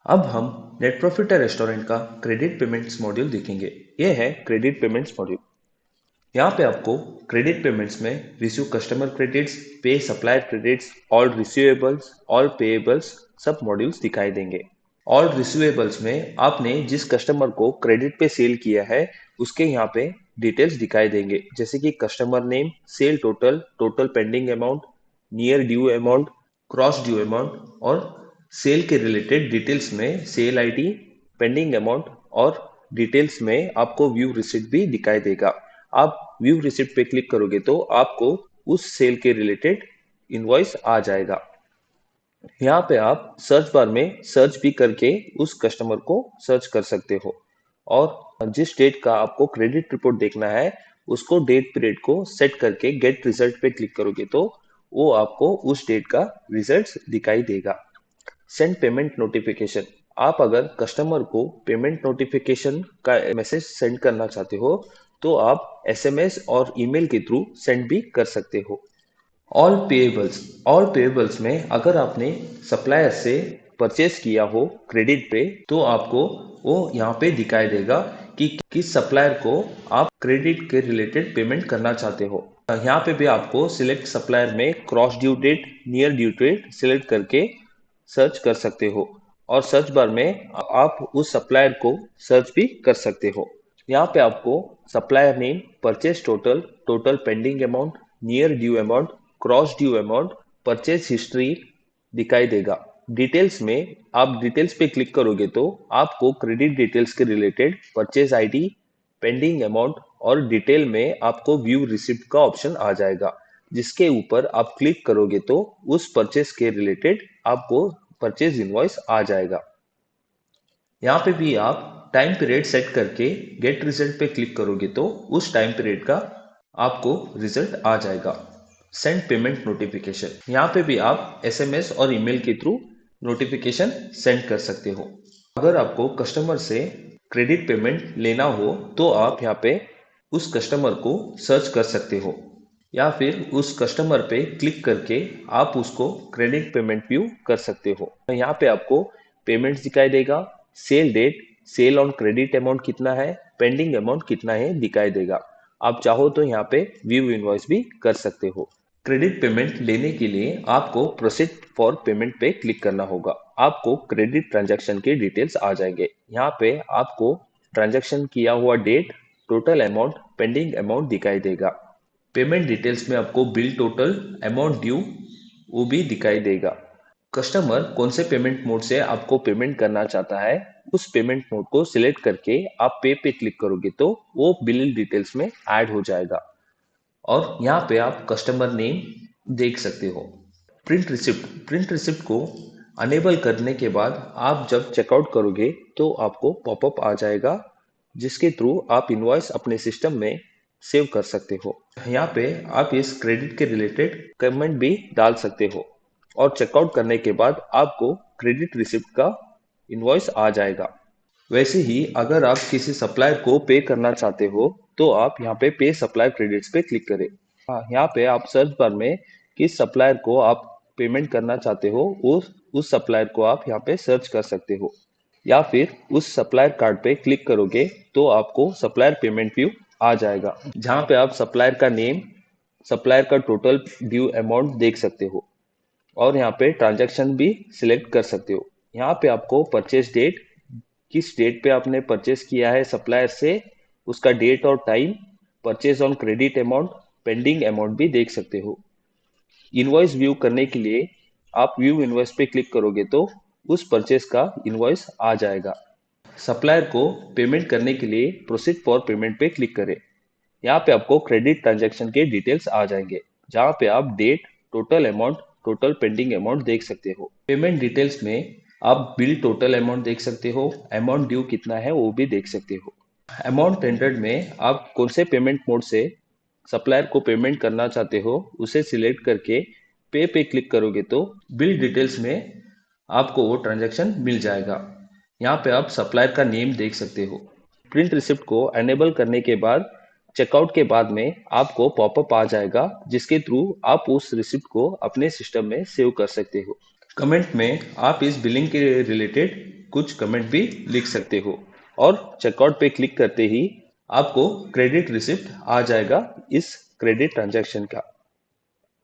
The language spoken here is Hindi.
अब हम नेट प्रॉफिट रेस्टोरेंट का क्रेडिट पेमेंट्स मॉड्यूल देखेंगे। यह है क्रेडिट पेमेंट्स मॉड्यूल। यहाँ पे आपको क्रेडिट पेमेंट्स में रिसीव कस्टमर क्रेडिट्स, पे supplier credits, all receivables, all payables सब मॉड्यूल्स दिखाई देंगे। ऑल रिसीवेबल्स में आपने जिस कस्टमर को क्रेडिट पे सेल किया है उसके यहाँ पे डिटेल्स दिखाई देंगे, जैसे कि customer name, sale total, total pending amount, near due amount, cross due amount और सेल के रिलेटेड डिटेल्स में सेल आईडी, पेंडिंग अमाउंट और डिटेल्स में आपको व्यू रिसिप्ट भी दिखाई देगा। आप व्यू रिसिप्ट पे क्लिक करोगे तो आपको उस सेल के रिलेटेड इनवॉइस आ जाएगा। यहाँ पे आप सर्च बार में सर्च भी करके उस कस्टमर को सर्च कर सकते हो और जिस डेट का आपको क्रेडिट रिपोर्ट देखना है उसको डेट पीरियड को सेट करके गेट रिजल्ट पे क्लिक करोगे तो वो आपको उस डेट का रिजल्ट दिखाई देगा। सेंड पेमेंट नोटिफिकेशन, आप अगर कस्टमर को पेमेंट नोटिफिकेशन का मैसेज सेंड करना चाहते हो तो आप एसएमएस और ईमेल के थ्रू सेंड भी कर सकते हो। ऑल पेएबल्स में अगर आपने सप्लायर से परचेस किया हो क्रेडिट पे तो आपको वो यहाँ पे दिखाई देगा कि किस सप्लायर को आप क्रेडिट के रिलेटेड पेमेंट करना चाहते हो। यहाँ पे भी आपको सिलेक्ट सप्लायर में cross due date, near due date select करके सर्च कर सकते हो और सर्च बार में आप उस सप्लायर को सर्च भी कर सकते हो। यहाँ पे आपको supplier name, purchase total, total pending amount, near due amount, cross due amount, purchase history दिखाई देगा। डिटेल्स में आप डिटेल्स पे क्लिक करोगे तो आपको क्रेडिट डिटेल्स के related purchase ID, pending amount और डिटेल में आपको व्यू रिसिप्ट का ऑप्शन आ जाएगा, जिसके ऊपर आप क्लिक करोगे तो उस परचेस के रिलेटेड आपको परचेज इनवॉइस आ जाएगा। यहाँ पे भी आप टाइम पीरियड सेट करके गेट रिजल्ट पे क्लिक करोगे तो उस टाइम पीरियड का आपको रिजल्ट आ जाएगा। सेंड पेमेंट नोटिफिकेशन, यहाँ पे भी आप एसएमएस और ईमेल के थ्रू नोटिफिकेशन सेंड कर सकते हो। अगर आपको कस्टमर से क्रेडिट पेमेंट लेना हो तो आप यहाँ पे उस कस्टमर को सर्च कर सकते हो या फिर उस कस्टमर पे क्लिक करके आप उसको क्रेडिट पेमेंट व्यू कर सकते हो। यहाँ पे आपको पेमेंट्स दिखाई देगा, sale date, sale on credit amount कितना है, पेंडिंग अमाउंट कितना है दिखाई देगा। आप चाहो तो यहाँ पे व्यू इनवॉइस भी कर सकते हो। क्रेडिट पेमेंट लेने के लिए आपको प्रोसीड फॉर पेमेंट पे क्लिक करना होगा। आपको क्रेडिट ट्रांजैक्शन के डिटेल्स आ जाएंगे। यहाँ पे आपको ट्रांजैक्शन किया हुआ date, total amount, pending amount दिखाई देगा। पेमेंट डिटेल्स में आपको बिल टोटल, अमाउंट ड्यू वो भी दिखाई देगा। कस्टमर कौन से पेमेंट मोड से आपको पेमेंट करना चाहता है उस पेमेंट मोड को सिलेक्ट करके आप पे क्लिक करोगे तो वो बिल डिटेल्स में ऐड हो जाएगा और यहाँ पे आप कस्टमर नेम देख सकते हो। प्रिंट रिसिप्ट को अनेबल करने के बाद आप जब चेकआउट करोगे तो आपको पॉपअप आ जाएगा, जिसके थ्रू आप इनवॉइस अपने सिस्टम में सेव कर सकते हो। यहाँ पे आप इस क्रेडिट के रिलेटेड कमेंट भी डाल सकते हो और चेकआउट करने के बाद आपको क्रेडिट रिसिप्ट का इनवॉइस आ जाएगा। वैसे ही अगर आप किसी सप्लायर को पे करना चाहते हो तो आप यहाँ पे पे सप्लायर क्रेडिट्स पे क्लिक करें। हाँ, यहाँ पे आप सर्च बार में किस सप्लायर को आप पेमेंट करना चाहते हो उस सप्लायर को आप यहाँ पे सर्च कर सकते हो या फिर उस सप्लायर कार्ड पे क्लिक करोगे तो आपको सप्लायर पेमेंट व्यू आ जाएगा, जहाँ पे आप सप्लायर का नेम, सप्लायर का टोटल ड्यू अमाउंट देख सकते हो और यहाँ पे ट्रांजैक्शन भी सिलेक्ट कर सकते हो। यहाँ पे आपको परचेस डेट, किस डेट पे आपने परचेस किया है सप्लायर से, उसका डेट और time, purchase on credit amount, pending amount भी देख सकते हो। इनवॉइस व्यू करने के लिए आप व्यू इनवॉइस पे क्लिक करोगे तो उस परचेस का इनवॉइस आ जाएगा। सप्लायर को पेमेंट करने के लिए प्रोसीड फॉर पेमेंट पे क्लिक करें। यहाँ पे आपको क्रेडिट ट्रांजैक्शन के डिटेल्स आ जाएंगे, जहाँ पे आप date, total amount, total pending amount देख सकते हो। पेमेंट डिटेल्स में आप बिल टोटल अमाउंट देख सकते हो, अमाउंट ड्यू कितना है वो भी देख सकते हो। अमाउंट टेंडर्ड में आप कौन से पेमेंट मोड से सप्लायर को पेमेंट करना चाहते हो उसे सिलेक्ट करके पे क्लिक करोगे तो बिल डिटेल्स में आपको वो ट्रांजैक्शन मिल जाएगा। यहाँ पे आप सप्लायर का नेम देख सकते हो। प्रिंट रिसिप्ट को एनेबल करने के बाद चेकआउट के बाद में आपको पॉपअप आ जाएगा, जिसके थ्रू आप उस रिसिप्ट को अपने सिस्टम में सेव कर सकते हो। कमेंट में आप इस बिलिंग के रिलेटेड कुछ कमेंट भी लिख सकते हो और चेकआउट पे क्लिक करते ही आपको क्रेडिट रिसिप्ट आ जाएगा इस क्रेडिट ट्रांजैक्शन का।